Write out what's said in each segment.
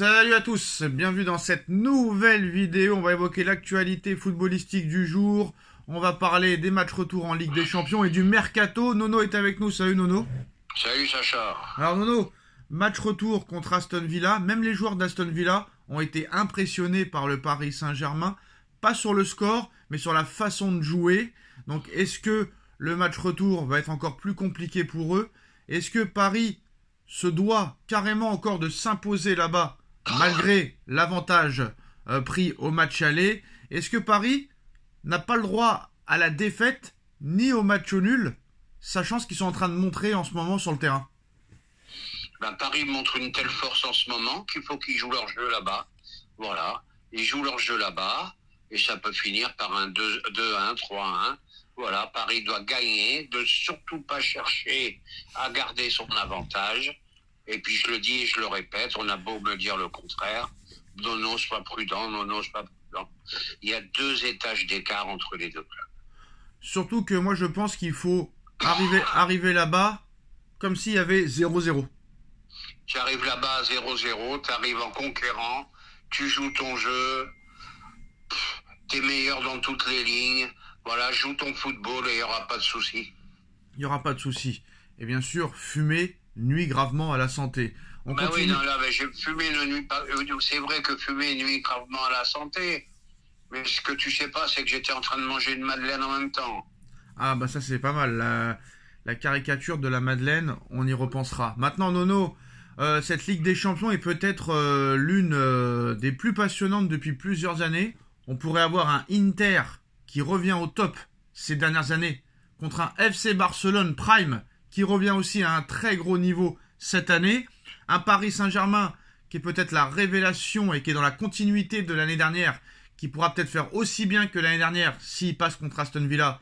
Salut à tous, bienvenue dans cette nouvelle vidéo. On va évoquer l'actualité footballistique du jour. On va parler des matchs retour en Ligue des Champions et du mercato. Nono est avec nous. Salut Nono. Salut Sacha. Alors Nono, match retour contre Aston Villa. Même les joueurs d'Aston Villa ont été impressionnés par le Paris Saint-Germain. Pas sur le score, mais sur la façon de jouer. Donc est-ce que le match retour va être encore plus compliqué pour eux? Est-ce que Paris se doit carrément encore de s'imposer là-bas, malgré l'avantage pris au match aller? Est-ce que Paris n'a pas le droit à la défaite, ni au match nul, sachant ce qu'ils sont en train de montrer en ce moment sur le terrain? Paris montre une telle force en ce moment qu'il faut qu'ils jouent leur jeu là-bas. Voilà, ils jouent leur jeu là-bas, et ça peut finir par un 2-1, 3-1. Voilà, Paris doit gagner, de surtout pas chercher à garder son avantage. Et puis je le dis et je le répète, on a beau me dire le contraire, Nono, sois prudent, Nono, sois prudent. Il y a 2 étages d'écart entre les deux clubs. Surtout que moi je pense qu'il faut arriver là-bas comme s'il y avait 0-0. Tu arrives là-bas à 0-0, tu arrives en conquérant, tu joues ton jeu, t'es meilleur dans toutes les lignes. Voilà, joue ton football et il n'y aura pas de souci. Il n'y aura pas de souci. Et bien sûr, fumer nuit gravement à la santé. Oui, non, là, fumer ne nuit pas. C'est vrai que fumer nuit gravement à la santé. Mais ce que tu sais pas, c'est que j'étais en train de manger une madeleine en même temps. Ah bah ça c'est pas mal. La caricature de la madeleine, on y repensera. Maintenant Nono, cette Ligue des Champions est peut-être l'une des plus passionnantes depuis plusieurs années. On pourrait avoir un Inter qui revient au top ces dernières années, contre un FC Barcelone Prime qui revient aussi à un très gros niveau cette année, un Paris Saint-Germain qui est peut-être la révélation et qui est dans la continuité de l'année dernière, qui pourra peut-être faire aussi bien que l'année dernière s'il passe contre Aston Villa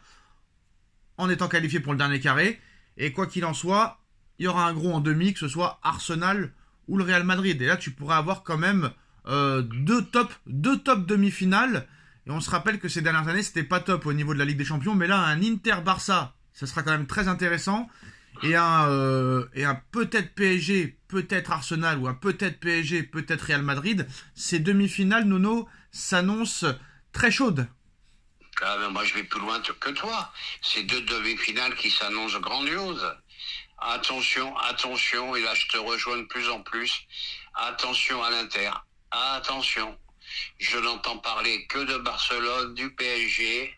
en étant qualifié pour le dernier carré. Et quoi qu'il en soit, il y aura un gros en demi, que ce soit Arsenal ou le Real Madrid. Et là, tu pourrais avoir quand même deux top demi-finales. Et on se rappelle que ces dernières années, c'était pas top au niveau de la Ligue des Champions. Mais là, un Inter-Barça, ça sera quand même très intéressant. Et un peut-être PSG, peut-être Arsenal, ou un peut-être PSG, peut-être Real Madrid. Ces demi-finales, Nono, s'annoncent très chaudes. Ah ben moi, je vais plus loin que toi. Ces 2 demi-finales qui s'annoncent grandioses. Attention, et là, je te rejoins de plus en plus. Attention à l'Inter. Attention. Je n'entends parler que de Barcelone, du PSG,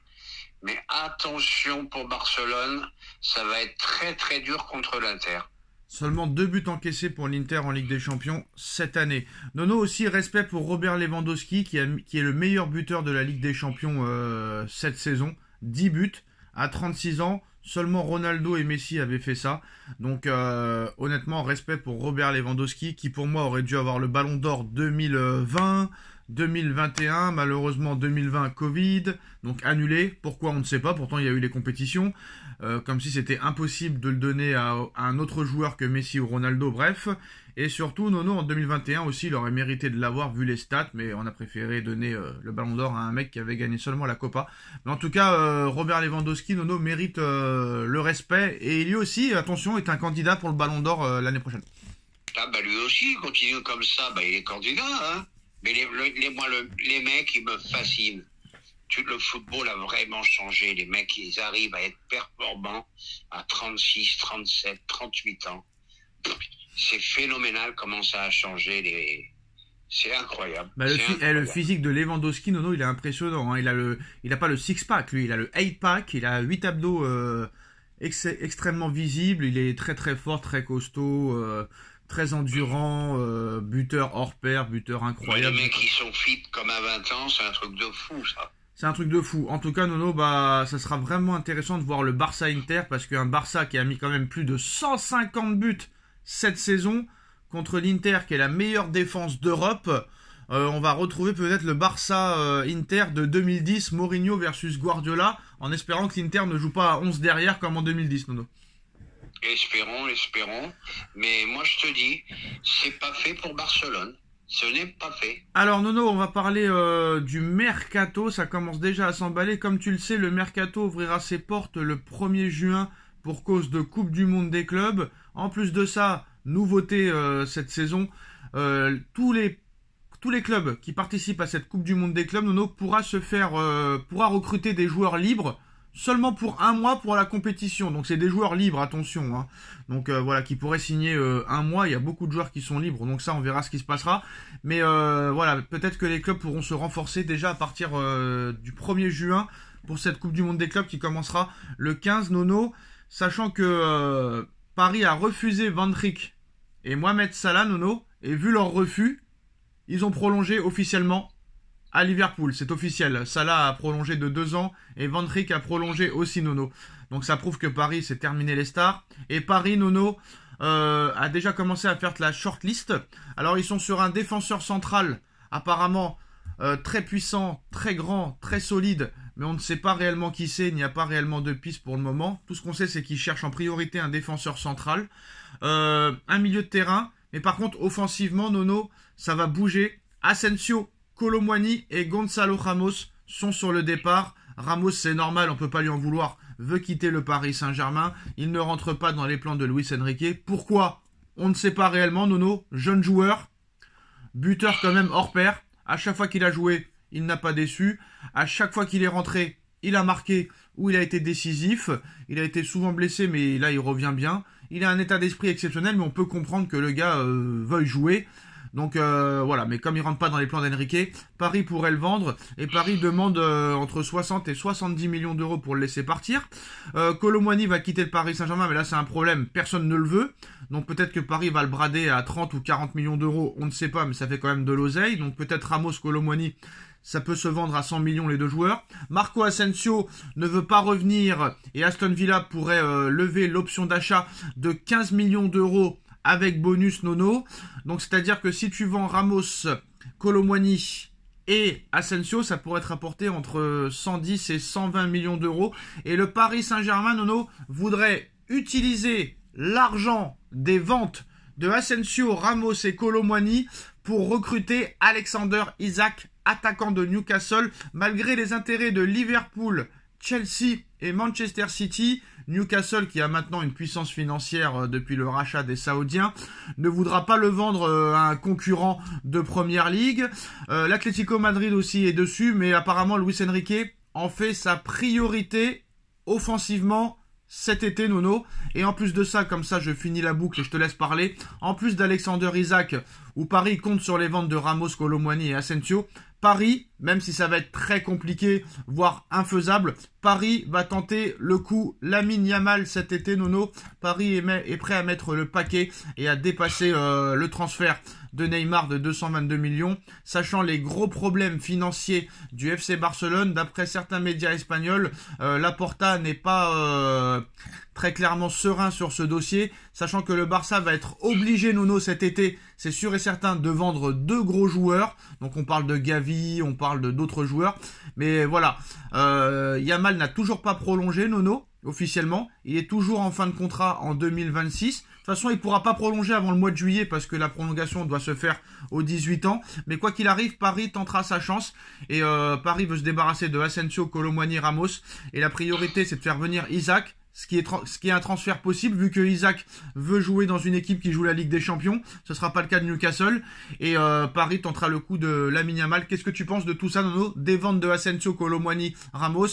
mais attention pour Barcelone, ça va être très très dur contre l'Inter. Seulement 2 buts encaissés pour l'Inter en Ligue des Champions cette année. Nono, aussi respect pour Robert Lewandowski qui est le meilleur buteur de la Ligue des Champions cette saison. 10 buts à 36 ans. Seulement Ronaldo et Messi avaient fait ça. Donc honnêtement, respect pour Robert Lewandowski qui pour moi aurait dû avoir le Ballon d'Or 2020, 2021, malheureusement 2020 Covid, donc annulé. Pourquoi on ne sait pas, pourtant il y a eu les compétitions. Comme si c'était impossible de le donner à un autre joueur que Messi ou Ronaldo, bref. Et surtout, Nono, en 2021 aussi, il aurait mérité de l'avoir vu les stats, mais on a préféré donner le Ballon d'Or à un mec qui avait gagné seulement la Copa. Mais en tout cas, Robert Lewandowski, Nono, mérite le respect. Et lui aussi, attention, est un candidat pour le Ballon d'Or l'année prochaine. Ah bah lui aussi, il continue comme ça, il est candidat, hein. Mais les mecs, ils me fascinent. Le football a vraiment changé. Les mecs, ils arrivent à être performants à 36, 37, 38 ans. C'est phénoménal comment ça a changé. C'est incroyable. Le physique de Lewandowski, Nono, il est impressionnant. Hein. Il a pas le six-pack, lui. Il a le 8-pack. Il a 8 abdos extrêmement visibles. Il est très très fort, très costaud. Très endurant, buteur hors pair, buteur incroyable. Mais les mecs qui sont fit comme à 20 ans, c'est un truc de fou, ça. C'est un truc de fou. En tout cas, Nono, ça sera vraiment intéressant de voir le Barça-Inter, parce qu'un Barça qui a mis quand même plus de 150 buts cette saison, contre l'Inter qui est la meilleure défense d'Europe, on va retrouver peut-être le Barça-Inter de 2010, Mourinho versus Guardiola, en espérant que l'Inter ne joue pas à 11 derrière comme en 2010, Nono. Espérons. Mais moi, je te dis, c'est pas fait pour Barcelone. Ce n'est pas fait. Alors, Nono, on va parler du mercato. Ça commence déjà à s'emballer. Comme tu le sais, le mercato ouvrira ses portes le 1er juin pour cause de Coupe du Monde des clubs. En plus de ça, nouveauté cette saison, tous les tous les clubs qui participent à cette Coupe du Monde des clubs, Nono, pourra recruter des joueurs libres seulement pour 1 mois pour la compétition. Donc c'est des joueurs libres, attention. Hein. Donc voilà, qui pourraient signer 1 mois. Il y a beaucoup de joueurs qui sont libres. Donc ça, on verra ce qui se passera. Mais voilà, peut-être que les clubs pourront se renforcer déjà à partir du 1er juin pour cette Coupe du Monde des clubs qui commencera le 15, Nono. Sachant que Paris a refusé Van Dijk et Mohamed Salah, Nono. Et vu leur refus, ils ont prolongé officiellement à Liverpool, c'est officiel. Salah a prolongé de 2 ans et Van Dijk a prolongé aussi, Nono. Donc ça prouve que Paris s'est terminé les stars. Et Paris, Nono, a déjà commencé à faire la shortlist. Alors ils sont sur un défenseur central, apparemment très puissant, très grand, très solide. Mais on ne sait pas réellement qui c'est, il n'y a pas réellement de piste pour le moment. Tout ce qu'on sait, c'est qu'ils cherchent en priorité un défenseur central. Un milieu de terrain. Mais par contre, offensivement, Nono, ça va bouger. Asensio, Kolo Muani et Gonzalo Ramos sont sur le départ. Ramos, c'est normal, on peut pas lui en vouloir, veut quitter le Paris Saint-Germain. Il ne rentre pas dans les plans de Luis Enrique. Pourquoi? On ne sait pas réellement, Nono. Jeune joueur, buteur quand même hors pair. À chaque fois qu'il a joué, il n'a pas déçu. À chaque fois qu'il est rentré, il a marqué ou il a été décisif. Il a été souvent blessé, mais là, il revient bien. Il a un état d'esprit exceptionnel, mais on peut comprendre que le gars veuille jouer. Donc voilà, mais comme il rentre pas dans les plans d'Enrique, Paris pourrait le vendre et Paris demande entre 60 et 70 millions d'euros pour le laisser partir. Kolo Muani va quitter le Paris Saint-Germain, mais là c'est un problème, personne ne le veut. Donc peut-être que Paris va le brader à 30 ou 40 millions d'euros, on ne sait pas, mais ça fait quand même de l'oseille. Donc peut-être Ramos, Kolo Muani, ça peut se vendre à 100 millions les deux joueurs. Marco Asensio ne veut pas revenir et Aston Villa pourrait lever l'option d'achat de 15 millions d'euros avec bonus, Nono. Donc c'est-à-dire que si tu vends Ramos, Kolo Muani et Asensio, ça pourrait te rapporter entre 110 et 120 millions d'euros. Et le Paris Saint-Germain, Nono, voudrait utiliser l'argent des ventes de Asensio, Ramos et Kolo Muani pour recruter Alexander Isak, attaquant de Newcastle. Malgré les intérêts de Liverpool, Chelsea et Manchester City, Newcastle, qui a maintenant une puissance financière depuis le rachat des Saoudiens, ne voudra pas le vendre à un concurrent de Première Ligue. L'Atlético Madrid aussi est dessus, mais apparemment Luis Enrique en fait sa priorité offensivement cet été, Nono. Et en plus de ça, comme ça je finis la boucle et je te laisse parler, en plus d'Alexander Isak, où Paris compte sur les ventes de Ramos, Kolo Muani et Asensio, Paris, même si ça va être très compliqué, voire infaisable, Paris va tenter le coup Lamine Yamal cet été, Nono. Paris est prêt à mettre le paquet et à dépasser le transfert de Neymar de 222 millions, sachant les gros problèmes financiers du FC Barcelone. D'après certains médias espagnols, Laporta n'est pas très clairement serein sur ce dossier, sachant que le Barça va être obligé, Nono, cet été, c'est sûr et certain, de vendre 2 gros joueurs. Donc on parle de Gavi, on parle d'autres joueurs, mais voilà, Yamal n'a toujours pas prolongé, Nono, officiellement. Il est toujours en fin de contrat en 2026. De toute façon, il ne pourra pas prolonger avant le mois de juillet parce que la prolongation doit se faire aux 18 ans. Mais quoi qu'il arrive, Paris tentera sa chance. Et Paris veut se débarrasser de Asensio, Kolo Muani, Ramos. Et la priorité, c'est de faire venir Isak. Ce qui est un transfert possible vu que Isak veut jouer dans une équipe qui joue la Ligue des Champions. Ce sera pas le cas de Newcastle. Et Paris tentera le coup de Lamine Yamal. Qu'est-ce que tu penses de tout ça, Nono? Des ventes de Asensio, Kolo Muani, Ramos,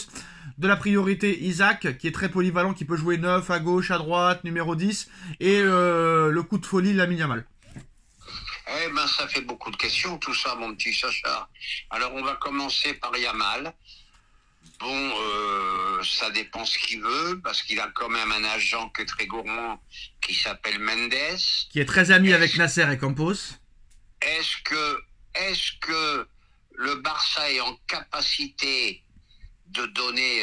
de la priorité Isak, qui est très polyvalent, qui peut jouer 9 à gauche, à droite, numéro 10, et le coup de folie Lamine Yamal. Eh ben, ça fait beaucoup de questions, tout ça, mon petit Sacha. Alors, on va commencer par Yamal. Bon, ça dépend ce qu'il veut, parce qu'il a quand même un agent qui est très gourmand, qui s'appelle Mendes. Qui est très ami avec Nasser et Campos. Est-ce que le Barça est en capacité de donner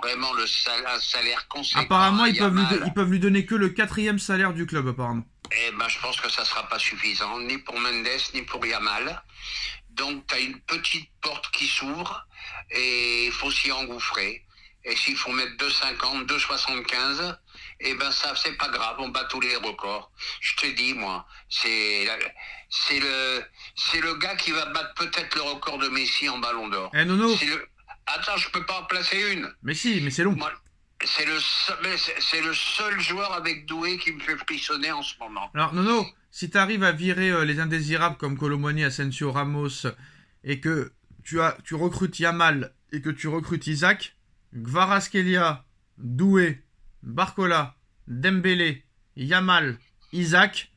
vraiment un salaire conséquent? Apparemment, ils peuvent lui donner que le 4e salaire du club, apparemment. Eh ben, je pense que ça sera pas suffisant, ni pour Mendes, ni pour Yamal. Donc, tu as une petite porte qui s'ouvre et il faut s'y engouffrer. Et s'il faut mettre 2,50, 2,75, eh ben ça, c'est pas grave, on bat tous les records. Je te dis, moi, c'est le gars qui va battre peut-être le record de Messi en Ballon d'Or. Eh, Nono. Attends, je peux pas en placer une. Mais si, mais c'est long. Moi, c'est le seul joueur avec Doué qui me fait frissonner en ce moment. Alors, Nono, si tu arrives à virer les indésirables comme Kolo Muani, Asensio, Ramos, et que tu recrutes Yamal et que tu recrutes Isaac, Kvaratskhelia, Doué, Barcola, Dembélé, Yamal, Isaac,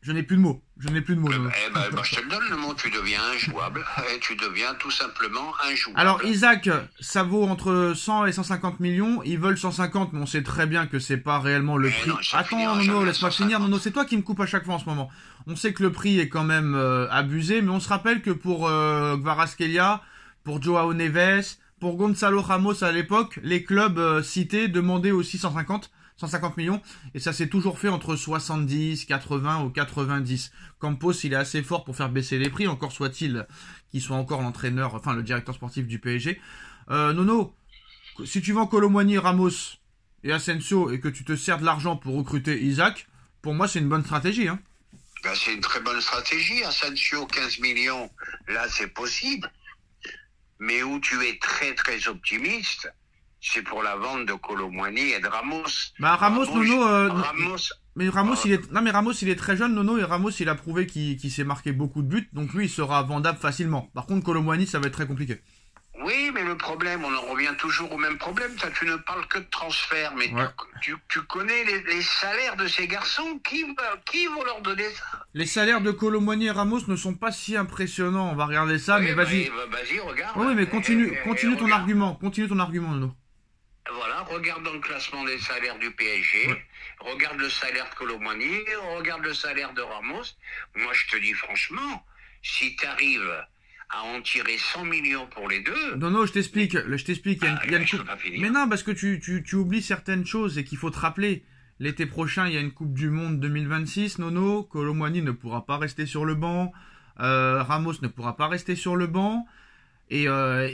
je n'ai plus de mots. Je n'ai plus de mots. Je te le donne le mot, tu deviens injouable. Tu deviens tout simplement injouable. Alors Isaac, ça vaut entre 100 et 150 millions. Ils veulent 150, mais on sait très bien que c'est pas réellement le prix. Attends, Nono, laisse-moi finir. Nono, c'est toi qui me coupe à chaque fois en ce moment. On sait que le prix est quand même abusé, mais on se rappelle que pour Kvaratskhelia, pour Joao Neves, pour Gonzalo Ramos à l'époque, les clubs cités demandaient aussi 150 millions, et ça s'est toujours fait entre 70, 80 ou 90. Campos, il est assez fort pour faire baisser les prix, encore soit-il qu'il soit encore l'entraîneur, enfin le directeur sportif du PSG. Nono, si tu vends Kolo Muani, Ramos et Asensio et que tu te sers de l'argent pour recruter Isaac, pour moi c'est une bonne stratégie. Hein. Ben, c'est une très bonne stratégie. Asensio, 15 millions, là c'est possible. Mais où tu es très très optimiste, c'est pour la vente de Kolo Muani et de Ramos. Bah Ramos, Nono, Ramos, mais Ramos il est très jeune, Nono, et Ramos il a prouvé qu'il s'est marqué beaucoup de buts, donc lui il sera vendable facilement. Par contre Kolo Muani ça va être très compliqué. oui, mais le problème, on en revient toujours au même problème. Toi, tu ne parles que de transfert, mais Ouais. tu connais les salaires de ces garçons. Qui vont leur donner ça? Les salaires de Kolo Muani et Ramos ne sont pas si impressionnants, on va regarder ça, Oui, mais vas-y. Vas-y, regarde. Oui, mais continue ton regarde. argument, Nono. Voilà, regarde dans le classement des salaires du PSG, Ouais. regarde le salaire de Kolo Muani, regarde le salaire de Ramos. Moi, je te dis franchement, si tu arrives à en tirer 100 millions pour les deux... Nono, je t'explique, il y a une je coupe. peux pas finir. Mais non, parce que tu oublies certaines choses et qu'il faut te rappeler. L'été prochain, il y a une Coupe du Monde 2026, Nono. Kolo Muani ne pourra pas rester sur le banc. Ramos ne pourra pas rester sur le banc. Et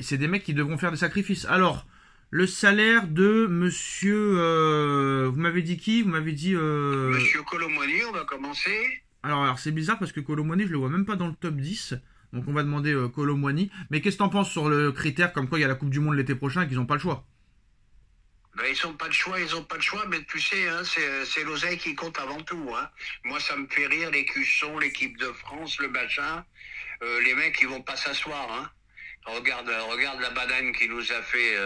c'est des mecs qui devront faire des sacrifices. Alors, le salaire de monsieur... vous m'avez dit qui? Vous m'avez dit... Monsieur Kolo Muani, on va commencer. Alors c'est bizarre parce que Kolo Muani, je le vois même pas dans le top 10. Donc on va demander Kolo Muani. Mais qu'est-ce que t'en penses sur le critère comme quoi il y a la Coupe du Monde l'été prochain et qu'ils n'ont pas le choix? Ben, ils ont pas de choix, mais tu sais, hein, c'est l'oseille qui compte avant tout. Hein. Moi, ça me fait rire, les Cussons, l'équipe de France, le machin. Les mecs, ils vont pas s'asseoir. Hein. Regarde la banane qui nous a fait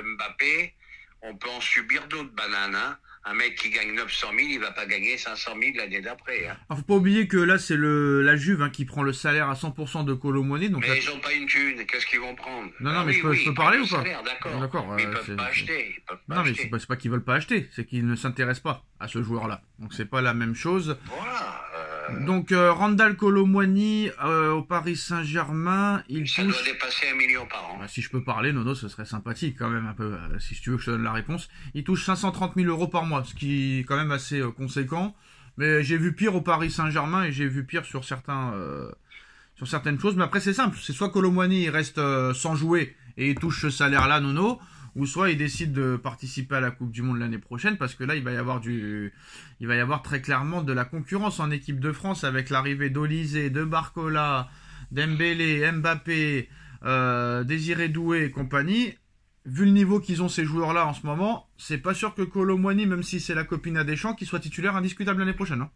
Mbappé. On peut en subir d'autres bananes. Hein. Un mec qui gagne 900 000, il va pas gagner 500 000 l'année d'après. Hein. Alors faut pas oublier que là c'est la Juve qui prend le salaire à 100% de Kolo Muani. Donc mais là... ils ont pas une thune, qu'est-ce qu'ils vont prendre? Non, mais je peux parler ou pas? D'accord, mais ils peuvent pas acheter. Non, mais c'est pas qu'ils veulent pas acheter, c'est qu'ils ne s'intéressent pas à ce joueur-là. Donc c'est pas la même chose. Voilà. Donc Randal Kolo Muani au Paris Saint-Germain, il ça touche... doit dépasser 1 million par an. Bah, si je peux parler, Nono, ce serait sympathique quand même un peu, si tu veux que je te donne la réponse. Il touche 530 000 euros par mois, ce qui est quand même assez conséquent. Mais j'ai vu pire au Paris Saint-Germain et j'ai vu pire sur certaines choses. Mais après c'est simple, c'est soit Kolo Muani il reste sans jouer et il touche ce salaire-là, Nono, ou soit il décide de participer à la Coupe du Monde l'année prochaine, parce que là il va y avoir très clairement de la concurrence en équipe de France avec l'arrivée d'Olysée, de Barcola, Dembélé, Mbappé, Désiré Doué et compagnie. Vu le niveau qu'ils ont ces joueurs-là en ce moment, c'est pas sûr que Kolo Muani, même si c'est la copine à Deschamps, qu'il soit titulaire indiscutable l'année prochaine. Hein.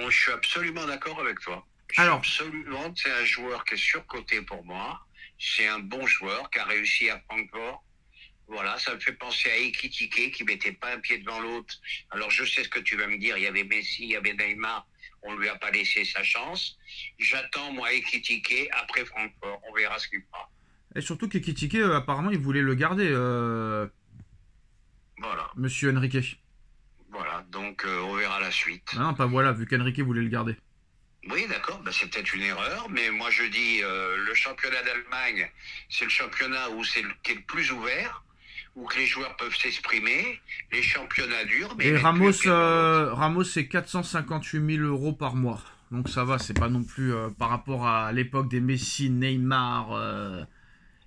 Je suis absolument d'accord avec toi. Alors, c'est un joueur qui est surcoté pour moi. C'est un bon joueur qui a réussi à Francfort. Voilà, ça me fait penser à Ekitike qui mettait pas un pied devant l'autre. Alors je sais ce que tu vas me dire, il y avait Messi, il y avait Neymar, on lui a pas laissé sa chance. J'attends moi Ekitike après Francfort, on verra ce qu'il fera. Et surtout qu'Ekitike, apparemment, il voulait le garder, Voilà. Monsieur Enrique. Voilà, donc on verra la suite. Ah non, pas voilà, vu qu'Enrique voulait le garder. Oui, d'accord, ben, c'est peut-être une erreur, mais moi je dis le championnat d'Allemagne, c'est le championnat qui est le plus ouvert, où que les joueurs peuvent s'exprimer, les championnats durs. Mais et Ramos, c'est 458 000 euros par mois. Donc ça va, c'est pas non plus par rapport à l'époque des Messi, Neymar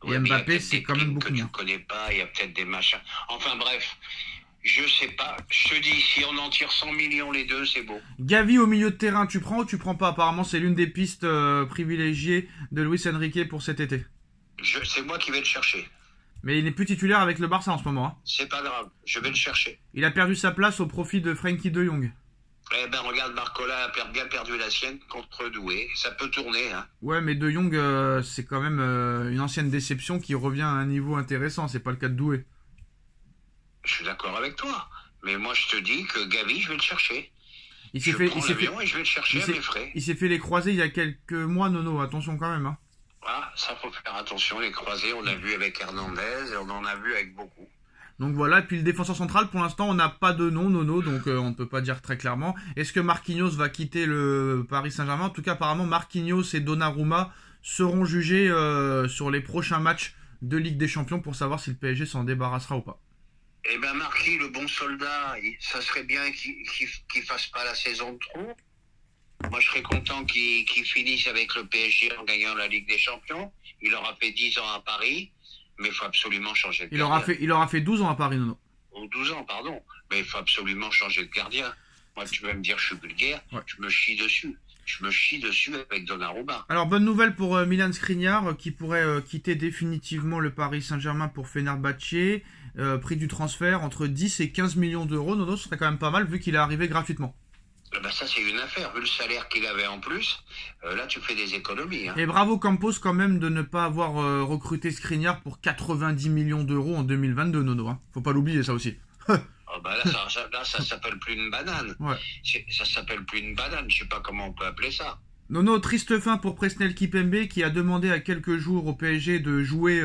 et Mbappé, c'est quand même beaucoup moins. Tu connais pas, il y a peut-être des machins. Enfin bref, je sais pas. Je te dis, si on en tire 100 millions les deux, c'est beau. Gavi au milieu de terrain, tu prends ou tu prends pas? Apparemment, c'est l'une des pistes privilégiées de Luis Enrique pour cet été. C'est moi qui vais le chercher. Mais il n'est plus titulaire avec le Barça en ce moment. Hein. C'est pas grave, je vais le chercher. Il a perdu sa place au profit de Frenkie de Jong. Eh ben, regarde, Barcola a bien perdu la sienne contre Douai. Ça peut tourner, hein. Ouais, mais De Jong, c'est quand même une ancienne déception qui revient à un niveau intéressant. C'est pas le cas de Doué. Je suis d'accord avec toi. Mais moi, je te dis que Gavi, je vais le chercher. Il Je s'est fait, prends il s'est fait, l'avion et je vais le chercher à mes frais. il s'est fait les croisés il y a quelques mois, Nono. Attention quand même, hein. Voilà, ça faut faire attention. Les croisés, on a vu avec Hernandez et on en a vu avec beaucoup. Donc voilà, et puis le défenseur central, pour l'instant, on n'a pas de nom, Nono, donc on ne peut pas dire très clairement. Est-ce que Marquinhos va quitter le Paris Saint-Germain? En tout cas, apparemment, Marquinhos et Donnarumma seront jugés sur les prochains matchs de Ligue des Champions pour savoir si le PSG s'en débarrassera ou pas. Eh ben, Marquis, le bon soldat, ça serait bien qu'il fasse pas la saison de trop. Moi, je serais content qu'il finisse avec le PSG en gagnant la Ligue des Champions. Il aura fait 10 ans à Paris. Mais il faut absolument changer de gardien. Il aura fait 12 ans à Paris, Nono. Ou 12 ans, pardon. Mais il faut absolument changer de gardien. Moi, tu vas me dire, je suis vulgaire. Ouais. Je me chie dessus. Je me chie dessus avec Donnarumma. Alors, bonne nouvelle pour Milan Skriniar, qui pourrait quitter définitivement le Paris Saint-Germain pour Fenerbahçe. Prix du transfert entre 10 et 15 millions d'euros. Nono, ce serait quand même pas mal vu qu'il est arrivé gratuitement. Ben ça, c'est une affaire. Vu le salaire qu'il avait en plus, là, tu fais des économies. Hein. Et bravo Campos quand même de ne pas avoir recruté Skriniar pour 90 millions d'euros en 2022, Nono. Hein. Faut pas l'oublier, ça aussi. Oh ben là, ça s'appelle plus une banane. Ouais. Ça s'appelle plus une banane. Je sais pas comment on peut appeler ça. Nono, triste fin pour Presnel Kimpembe qui a demandé à quelques jours au PSG de jouer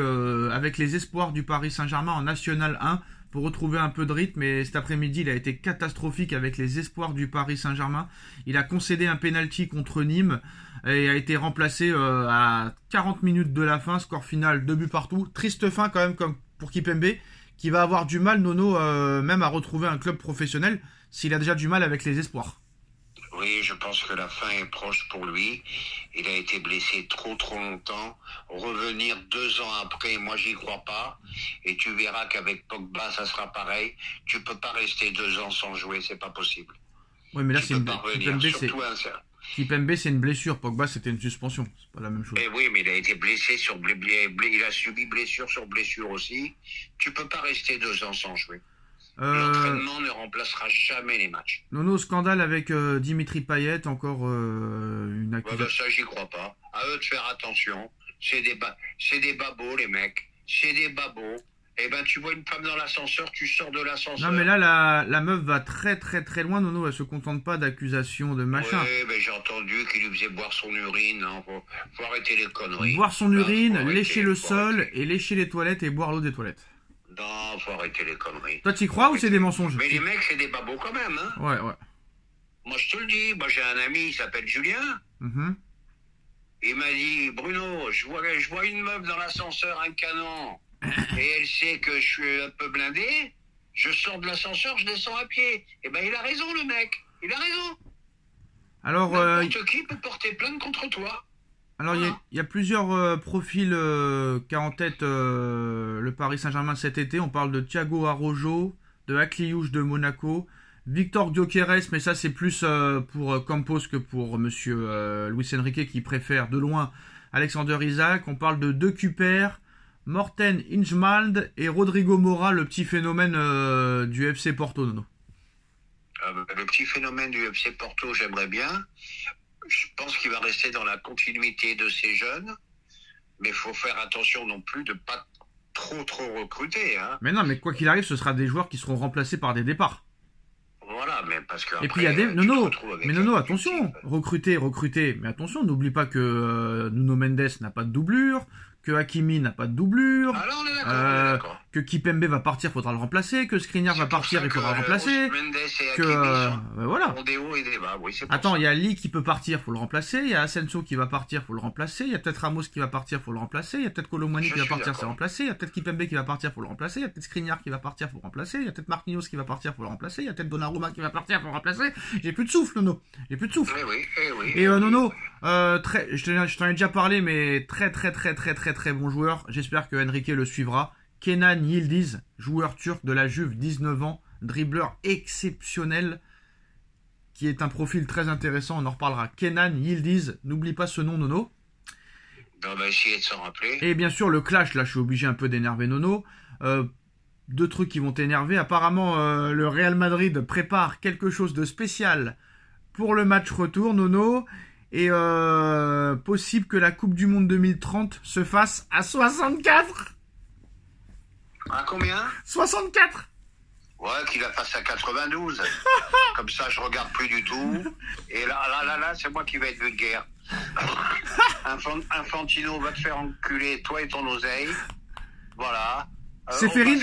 avec les espoirs du Paris Saint-Germain en National 1 pour retrouver un peu de rythme, et cet après-midi il a été catastrophique avec les espoirs du Paris Saint-Germain. Il a concédé un penalty contre Nîmes et a été remplacé à 40 minutes de la fin, score final 2 buts partout. Triste fin quand même comme pour Kimpembe qui va avoir du mal, Nono, même à retrouver un club professionnel s'il a déjà du mal avec les espoirs. Oui, je pense que la fin est proche pour lui. Il a été blessé trop longtemps. Revenir 2 ans après, moi j'y crois pas. Et tu verras qu'avec Pogba, ça sera pareil. Tu peux pas rester 2 ans sans jouer, c'est pas possible. Oui, mais là c'est Kimpembe, c'est une blessure. Pogba, c'était une suspension. C'est pas la même chose. Eh oui, mais il a été blessé il a subi blessure sur blessure aussi. Tu peux pas rester 2 ans sans jouer. L'entraînement ne remplacera jamais les matchs. Nono, scandale avec Dimitri Payet, encore une accusation. Ouais, ça, j'y crois pas. À eux de faire attention. C'est des babos, les mecs. C'est des babos. Eh ben, tu vois une femme dans l'ascenseur, tu sors de l'ascenseur. Non, mais là, la meuf va très très très loin, Nono. Elle se contente pas d'accusations de machin. Oui, mais j'ai entendu qu'il lui faisait boire son urine. Hein. Faut arrêter les conneries. Boire son urine, lécher le sol, et lécher les toilettes et boire l'eau des toilettes. Non, faut arrêter les conneries. Toi, t'y crois ou c'est des mensonges? Mais les mecs, c'est des babos quand même, hein. Ouais, ouais. Moi, je te le dis. Moi, j'ai un ami, il s'appelle Julien. Il m'a dit, Bruno, je vois une meuf dans l'ascenseur, un canon. Et elle sait que je suis un peu blindé. Je sors de l'ascenseur, je descends à pied. Eh ben, il a raison, le mec. Il a raison. Alors, n'importe qui peut porter plainte contre toi. Alors, il y a plusieurs profils qu'a en tête le Paris Saint-Germain cet été. On parle de Thiago Araujo, de Akliouche de Monaco, Victor Gyökeres, mais ça c'est plus pour Campos que pour monsieur Luis Enrique qui préfère de loin Alexander Isak. On parle de De Cuyper, Morten Ingemald et Rodrigo Mora, le petit phénomène du FC Porto, Nono. Le petit phénomène du FC Porto, j'aimerais bien. Je pense qu'il va rester dans la continuité de ces jeunes, mais il faut faire attention non plus de pas trop recruter. Hein. Mais non, mais quoi qu'il arrive, ce sera des joueurs qui seront remplacés par des départs. Voilà, mais parce que et puis il y a des Nono, attention, recruter, mais attention, n'oublie pas que Nuno Mendes n'a pas de doublure, que Hakimi n'a pas de doublure, que Kimpembe va partir, faudra le remplacer, que Skriniar va partir, il faudra le remplacer, voilà. Attends, il y a Lee qui peut partir, faut le remplacer, il y a Asensio qui va partir, faut le remplacer, il y a peut-être Ramos qui va partir, faut le remplacer, il y a peut-être Colomani qui va partir, c'est remplacé, il y a peut-être Kimpembe qui va partir, faut le remplacer, il y a peut-être Skriniar qui va partir, faut le remplacer, il y a peut-être Marquinhos qui va partir, faut le remplacer, il y a peut-être Donnarumma qui va partir, faut le remplacer. J'ai plus de souffle, Nono. J'ai plus de souffle. Et Nono, je t'en ai déjà parlé, mais très bon joueur. J'espère que Enrique le suivra. Kenan Yildiz, joueur turc de la Juve, 19 ans, dribbleur exceptionnel, qui est un profil très intéressant, on en reparlera. Kenan Yildiz, n'oublie pas ce nom, Nono. On va essayer de s'en rappeler. Et bien sûr, le clash, là je suis obligé un peu d'énerver Nono. 2 trucs qui vont t'énerver. Apparemment, le Real Madrid prépare quelque chose de spécial pour le match retour, Nono. Et possible que la Coupe du Monde 2030 se fasse à 64. À combien? 64. Ouais, qu'il la fasse à 92. Comme ça, je regarde plus du tout. Et là, c'est moi qui vais être vulgaire. Infantino va te faire enculer, toi et ton oseille. Voilà. Séphérine,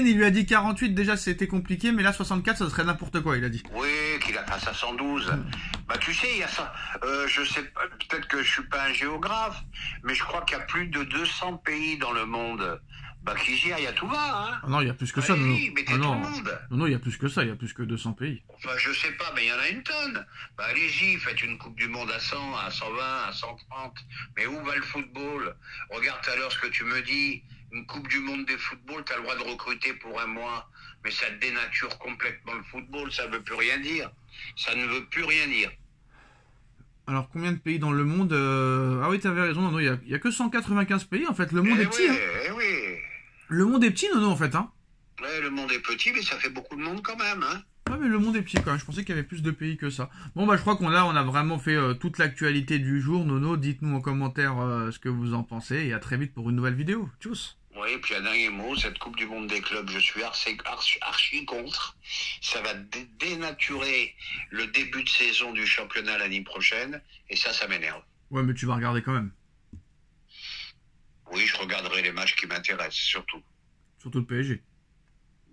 il lui a dit 48, déjà c'était compliqué, mais là 64 ça serait n'importe quoi, il a dit. Oui, qu'il la fasse à 112. Bah tu sais, il y a ça. Je sais pas, peut-être que je suis pas un géographe, mais je crois qu'il y a plus de 200 pays dans le monde. Bah qui gère, il y a tout va, hein. Ah non, il y a plus que ça, Nono. Mettez tout le monde. Non, il y a plus que ça, il y a plus que 200 pays. Enfin, je sais pas, mais il y en a une tonne. Bah allez-y, faites une Coupe du Monde à 100, à 120, à 130. Mais où va le football? Regarde tout à l'heure ce que tu me dis. Une Coupe du Monde des footballs, tu as le droit de recruter pour un mois. Mais ça dénature complètement le football, ça ne veut plus rien dire. Ça ne veut plus rien dire. Alors, combien de pays dans le monde Ah oui, t'avais raison, Nono, il y a que 195 pays, en fait. Le monde est petit, hein. Oui. Le monde est petit, Nono, en fait, hein. Ouais, le monde est petit, mais ça fait beaucoup de monde quand même, hein. Ouais, mais le monde est petit, quand même. Je pensais qu'il y avait plus de pays que ça. Bon, bah, je crois on a vraiment fait toute l'actualité du jour, Nono. Dites-nous en commentaire ce que vous en pensez, et à très vite pour une nouvelle vidéo. Tchuss. Oui, et puis un dernier mot, cette Coupe du Monde des clubs, je suis archi contre. Ça va dénaturer le début de saison du championnat l'année prochaine, et ça m'énerve. Ouais, mais tu vas regarder quand même. Oui, je regarderai les matchs qui m'intéressent, surtout. Surtout le PSG.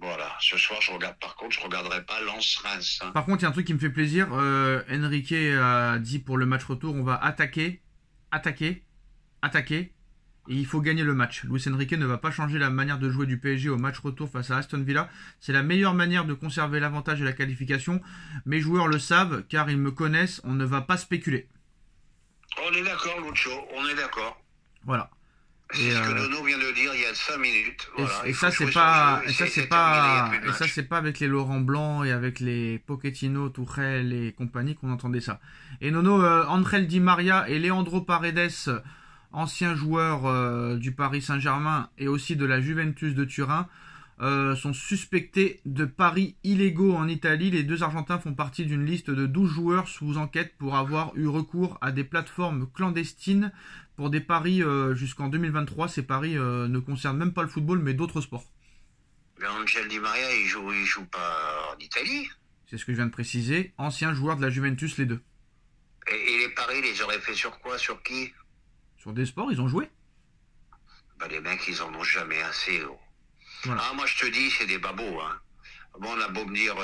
Voilà, ce soir, je regarderai pas Lens-Reims. Hein. Par contre, il y a un truc qui me fait plaisir. Enrique a dit pour le match retour, on va attaquer. Et il faut gagner le match. Luis Enrique ne va pas changer la manière de jouer du PSG au match retour face à Aston Villa. C'est la meilleure manière de conserver l'avantage et la qualification. Mes joueurs le savent, car ils me connaissent. On ne va pas spéculer. On est d'accord, Lucho, on est d'accord. Voilà. C'est ce que Nono vient de dire il y a 5 minutes. Voilà, et ça, c'est pas avec les Laurent Blanc et avec les Pochettino, Tuchel et compagnie qu'on entendait ça. Et Nono, Angel Di Maria et Leandro Paredes, anciens joueurs du Paris Saint-Germain et aussi de la Juventus de Turin, sont suspectés de paris illégaux en Italie. Les deux Argentins font partie d'une liste de 12 joueurs sous enquête pour avoir eu recours à des plateformes clandestines pour des paris jusqu'en 2023. Ces paris ne concernent même pas le football mais d'autres sports. Mais Angel Di Maria, il joue pas en Italie. C'est ce que je viens de préciser. Anciens joueurs de la Juventus, les deux. Et les paris, les auraient fait sur quoi? Sur qui? Sur des sports, ils ont joué. Bah les mecs, ils en ont jamais assez. Oh. Voilà. Ah, moi je te dis, c'est des babos. Hein. Bon, on a beau me dire,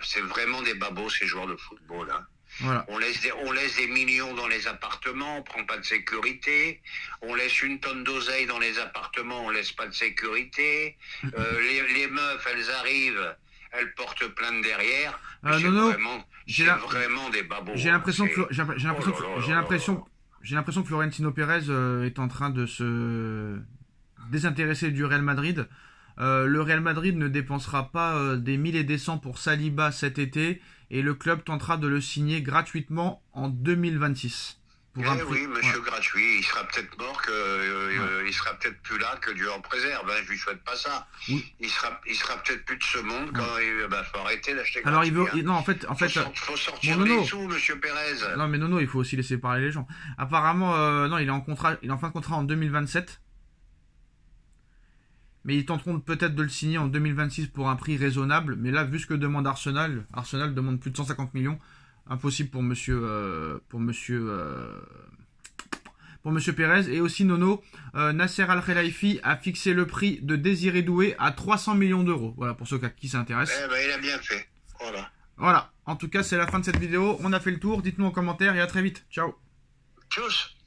c'est vraiment des babos ces joueurs de football. Hein. Voilà. On laisse des millions dans les appartements, on prend pas de sécurité. On laisse une tonne d'oseille dans les appartements, on laisse pas de sécurité. Les meufs, elles arrivent, elles portent plainte derrière. C'est vraiment des babos. J'ai l'impression que Florentino Pérez est en train de se désintéresser du Real Madrid. Le Real Madrid ne dépensera pas des 1000 et des cents pour Saliba cet été et le club tentera de le signer gratuitement en 2026. Oui, monsieur gratuit, il sera peut-être mort, il sera peut-être plus là, que Dieu en préserve, hein, je lui souhaite pas ça. Oui. Il sera peut-être plus de ce monde quand faut arrêter d'acheter gratuit. Alors il veut, non, en fait, faut sortir des sous, monsieur Pérez. Non, mais Nono, il faut aussi laisser parler les gens. Apparemment, non, il est en fin de contrat en 2027. Mais ils tenteront peut-être de le signer en 2026 pour un prix raisonnable. Mais là, vu ce que demande Arsenal demande plus de 150 millions. Impossible pour monsieur Pérez. Et aussi, Nono, Nasser Al-Khelaifi a fixé le prix de Désiré Doué à 300 millions d'euros. Voilà, pour ceux qui s'intéressent. Il a bien fait. Voilà. En tout cas, c'est la fin de cette vidéo. On a fait le tour. Dites-nous en commentaire et à très vite. Ciao. Tchuss.